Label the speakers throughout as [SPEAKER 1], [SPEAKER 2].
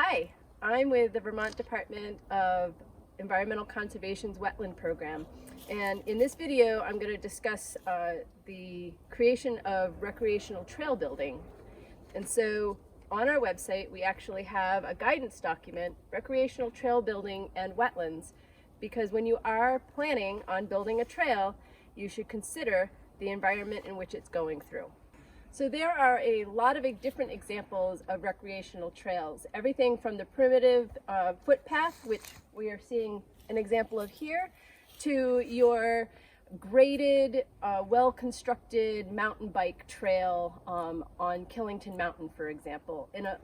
[SPEAKER 1] Hi, I'm with the Vermont Department of Environmental Conservation's Wetland Program, and in this video I'm going to discuss the creation of recreational trail building. And so on our website we actually have a guidance document, Recreational Trail Building and Wetlands, because when you are planning on building a trail, you should consider the environment in which it's going through. So there are a lot of different examples of recreational trails, everything from the primitive footpath, which we are seeing an example of here, to your graded, well-constructed mountain bike trail on Killington Mountain, for example, and a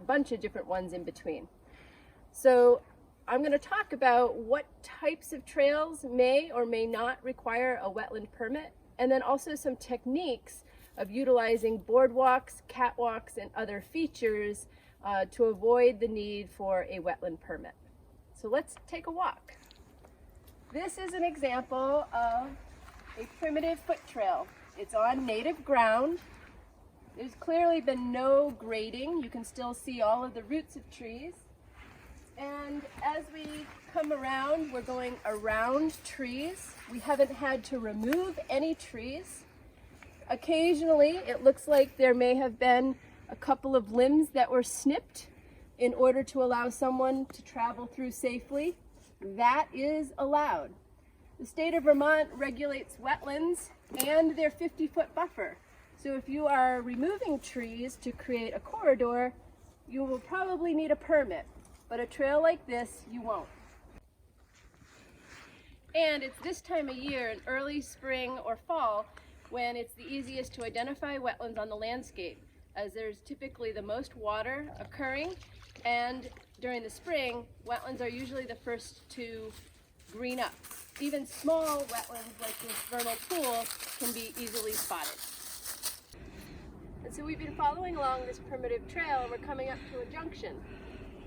[SPEAKER 1] bunch of different ones in between. So I'm going to talk about what types of trails may or may not require a wetland permit, and then also some techniques of utilizing boardwalks, catwalks, and other features to avoid the need for a wetland permit. So let's take a walk. This is an example of a primitive foot trail. It's on native ground. There's clearly been no grading. You can still see all of the roots of trees. And as we come around, we're going around trees. We haven't had to remove any trees. Occasionally, it looks like there may have been a couple of limbs that were snipped in order to allow someone to travel through safely. That is allowed. The state of Vermont regulates wetlands and their 50-foot buffer. So if you are removing trees to create a corridor, you will probably need a permit. But a trail like this, you won't. And it's this time of year, in early spring or fall, when it's the easiest to identify wetlands on the landscape, as there's typically the most water occurring, and during the spring, wetlands are usually the first to green up. Even small wetlands like this vernal pool can be easily spotted. And so we've been following along this primitive trail, and we're coming up to a junction.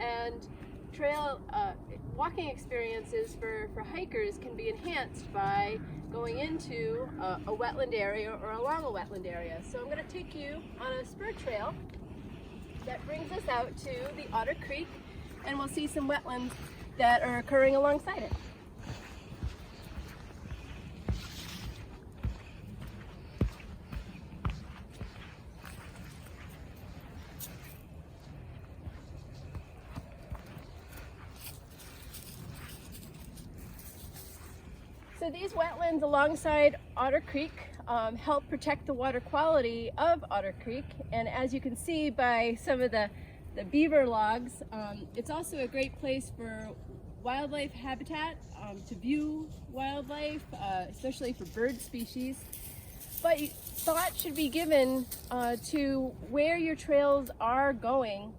[SPEAKER 1] And trail walking experiences for hikers can be enhanced by going into a wetland area or along a wetland area. So I'm going to take you on a spur trail that brings us out to the Otter Creek, and we'll see some wetlands that are occurring alongside it. So these wetlands alongside Otter Creek help protect the water quality of Otter Creek, and as you can see by some of the beaver logs, it's also a great place for wildlife habitat, to view wildlife, especially for bird species. But thought should be given to where your trails are going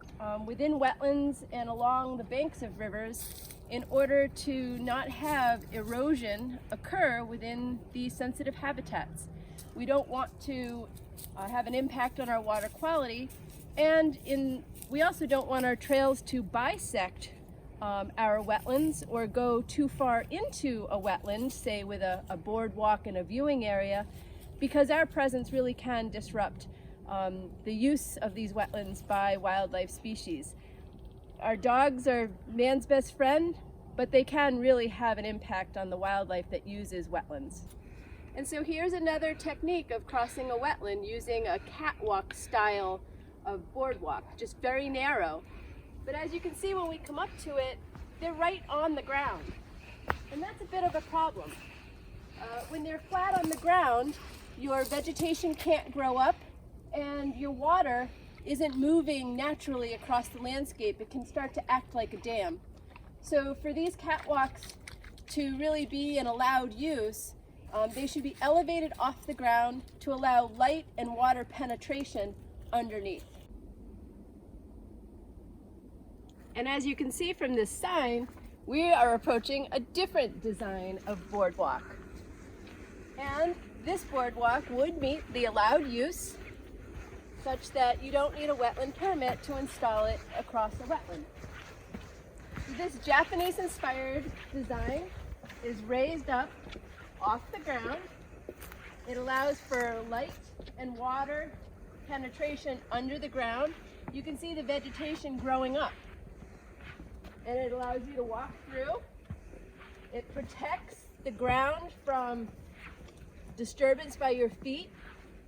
[SPEAKER 1] within wetlands and along the banks of rivers, in order to not have erosion occur within these sensitive habitats. We don't want to have an impact on our water quality, and we also don't want our trails to bisect our wetlands or go too far into a wetland, say with a boardwalk and a viewing area, because our presence really can disrupt the use of these wetlands by wildlife species. Our dogs are man's best friend, but they can really have an impact on the wildlife that uses wetlands. And so here's another technique of crossing a wetland using a catwalk style of boardwalk, just very narrow. But as you can see, when we come up to it, they're right on the ground. And that's a bit of a problem. When they're flat on the ground, your vegetation can't grow up, and your water isn't moving naturally across the landscape. It can start to act like a dam. So for these catwalks to really be an allowed use, they should be elevated off the ground to allow light and water penetration underneath. And as you can see from this sign, we are approaching a different design of boardwalk. And this boardwalk would meet the allowed use, such that you don't need a wetland permit to install it across a wetland. This Japanese-inspired design is raised up off the ground. It allows for light and water penetration under the ground. You can see the vegetation growing up. and it allows you to walk through. It protects the ground from disturbance by your feet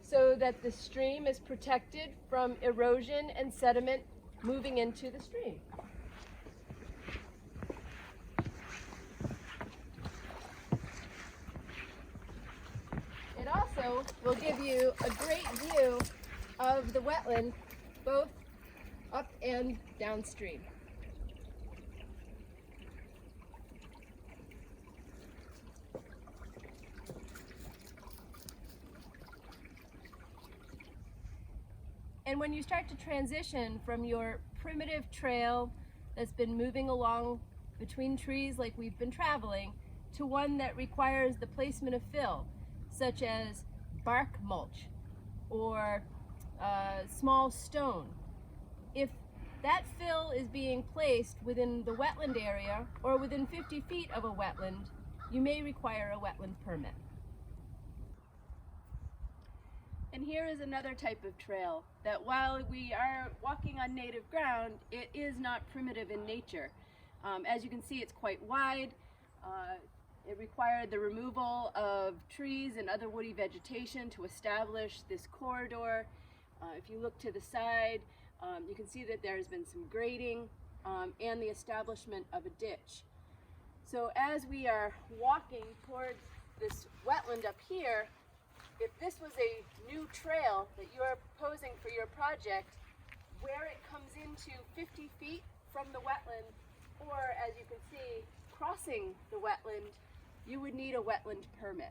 [SPEAKER 1] so that the stream is protected from erosion and sediment moving into the stream. It also will give you a great view of the wetland, both up and downstream. And when you start to transition from your primitive trail that's been moving along between trees like we've been traveling to one that requires the placement of fill, such as bark mulch or small stone, if that fill is being placed within the wetland area or within 50 feet of a wetland, you may require a wetland permit. And here is another type of trail that, while we are walking on native ground, it is not primitive in nature. As you can see, it's quite wide. It required the removal of trees and other woody vegetation to establish this corridor. If you look to the side, you can see that there has been some grading and the establishment of a ditch. So as we are walking towards this wetland up here, if this was a new trail that you are proposing for your project, where it comes into 50 feet from the wetland, or as you can see, crossing the wetland, you would need a wetland permit.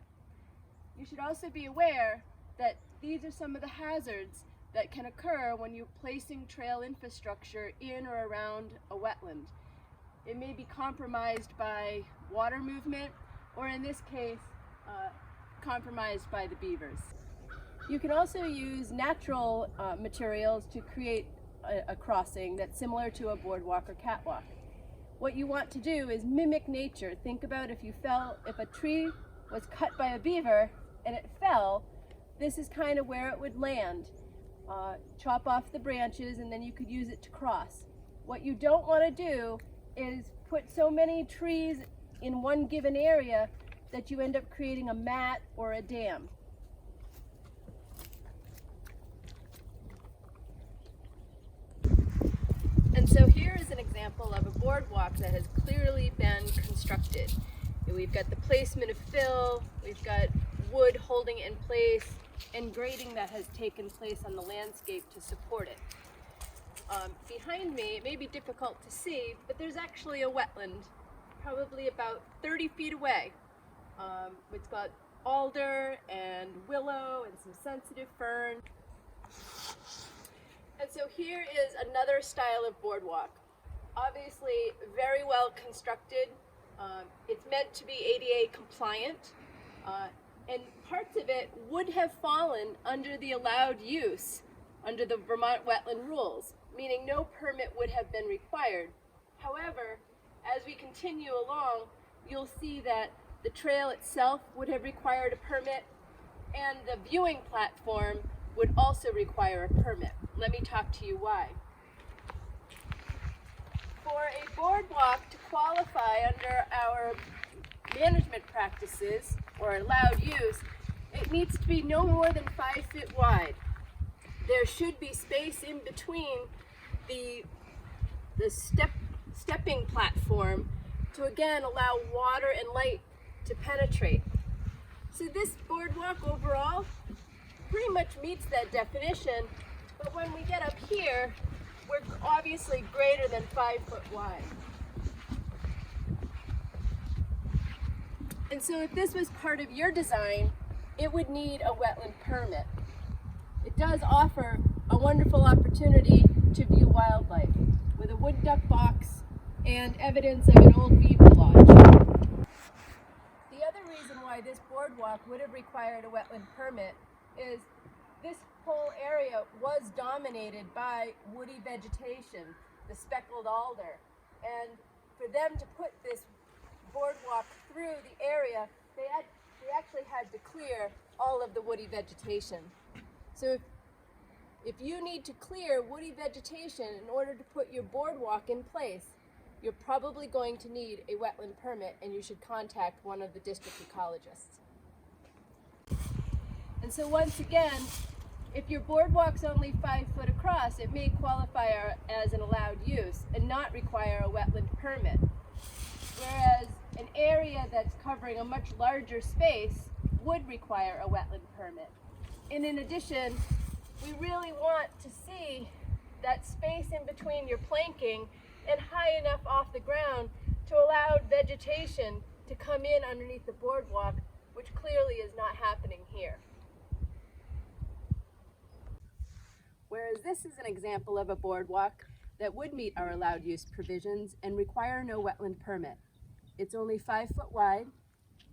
[SPEAKER 1] You should also be aware that these are some of the hazards that can occur when you're placing trail infrastructure in or around a wetland. It may be compromised by water movement, or in this case, compromised by the beavers. You can also use natural materials to create a crossing that's similar to a boardwalk or catwalk. What you want to do is mimic nature. Think about if a tree was cut by a beaver and it fell, this is kind of where it would land. Chop off the branches and then you could use it to cross. What you don't want to do is put so many trees in one given area that you end up creating a mat or a dam. And so here is an example of a boardwalk that has clearly been constructed. And we've got the placement of fill, we've got wood holding it in place, and grading that has taken place on the landscape to support it. Behind me, it may be difficult to see, but there's actually a wetland, probably about 30 feet away. It's got alder and willow and some sensitive fern. And so here is another style of boardwalk. Obviously very well constructed. It's meant to be ADA compliant. And parts of it would have fallen under the allowed use under the Vermont wetland rules, meaning no permit would have been required. However, as we continue along, you'll see that the trail itself would have required a permit, and the viewing platform would also require a permit. Let me talk to you why. For a boardwalk to qualify under our management practices or allowed use, it needs to be no more than 5 feet wide. There should be space in between the stepping platform to again allow water and light to penetrate. So this boardwalk overall pretty much meets that definition, but when we get up here, we're obviously greater than 5 foot wide. And so if this was part of your design, it would need a wetland permit. It does offer a wonderful opportunity to view wildlife with a wood duck box and evidence of an old beaver lodge. The other reason why this boardwalk would have required a wetland permit is this whole area was dominated by woody vegetation, the speckled alder. And for them to put this boardwalk through the area, they actually had to clear all of the woody vegetation. So if you need to clear woody vegetation in order to put your boardwalk in place, you're probably going to need a wetland permit, and you should contact one of the district ecologists. And so once again, if your boardwalk's only 5 foot across, it may qualify as an allowed use and not require a wetland permit. Whereas an area that's covering a much larger space would require a wetland permit. And in addition, we really want to see that space in between your planking and high enough off the ground to allow vegetation to come in underneath the boardwalk, which clearly is not happening here. Whereas this is an example of a boardwalk that would meet our allowed use provisions and require no wetland permit. It's only 5 foot wide.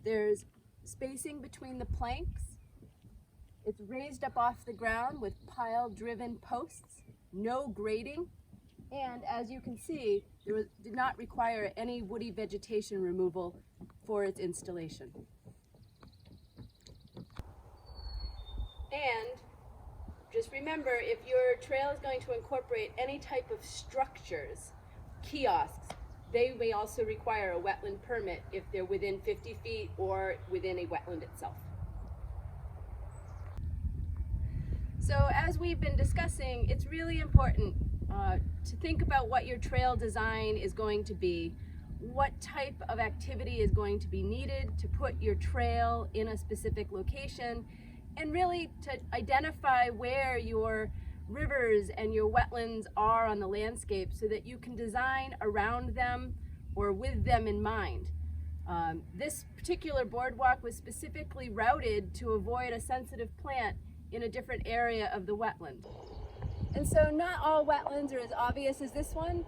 [SPEAKER 1] There's spacing between the planks. It's raised up off the ground with pile-driven posts, no grading, and as you can see, did not require any woody vegetation removal for its installation. And just remember, if your trail is going to incorporate any type of structures, kiosks, they may also require a wetland permit if they're within 50 feet or within a wetland itself. So as we've been discussing, it's really important to think about what your trail design is going to be, what type of activity is going to be needed to put your trail in a specific location, and really to identify where your rivers and your wetlands are on the landscape so that you can design around them or with them in mind. This particular boardwalk was specifically routed to avoid a sensitive plant in a different area of the wetland. And so not all wetlands are as obvious as this one.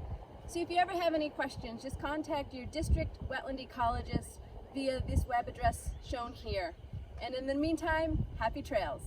[SPEAKER 1] So if you ever have any questions, just contact your district wetland ecologist via this web address shown here. And in the meantime, happy trails.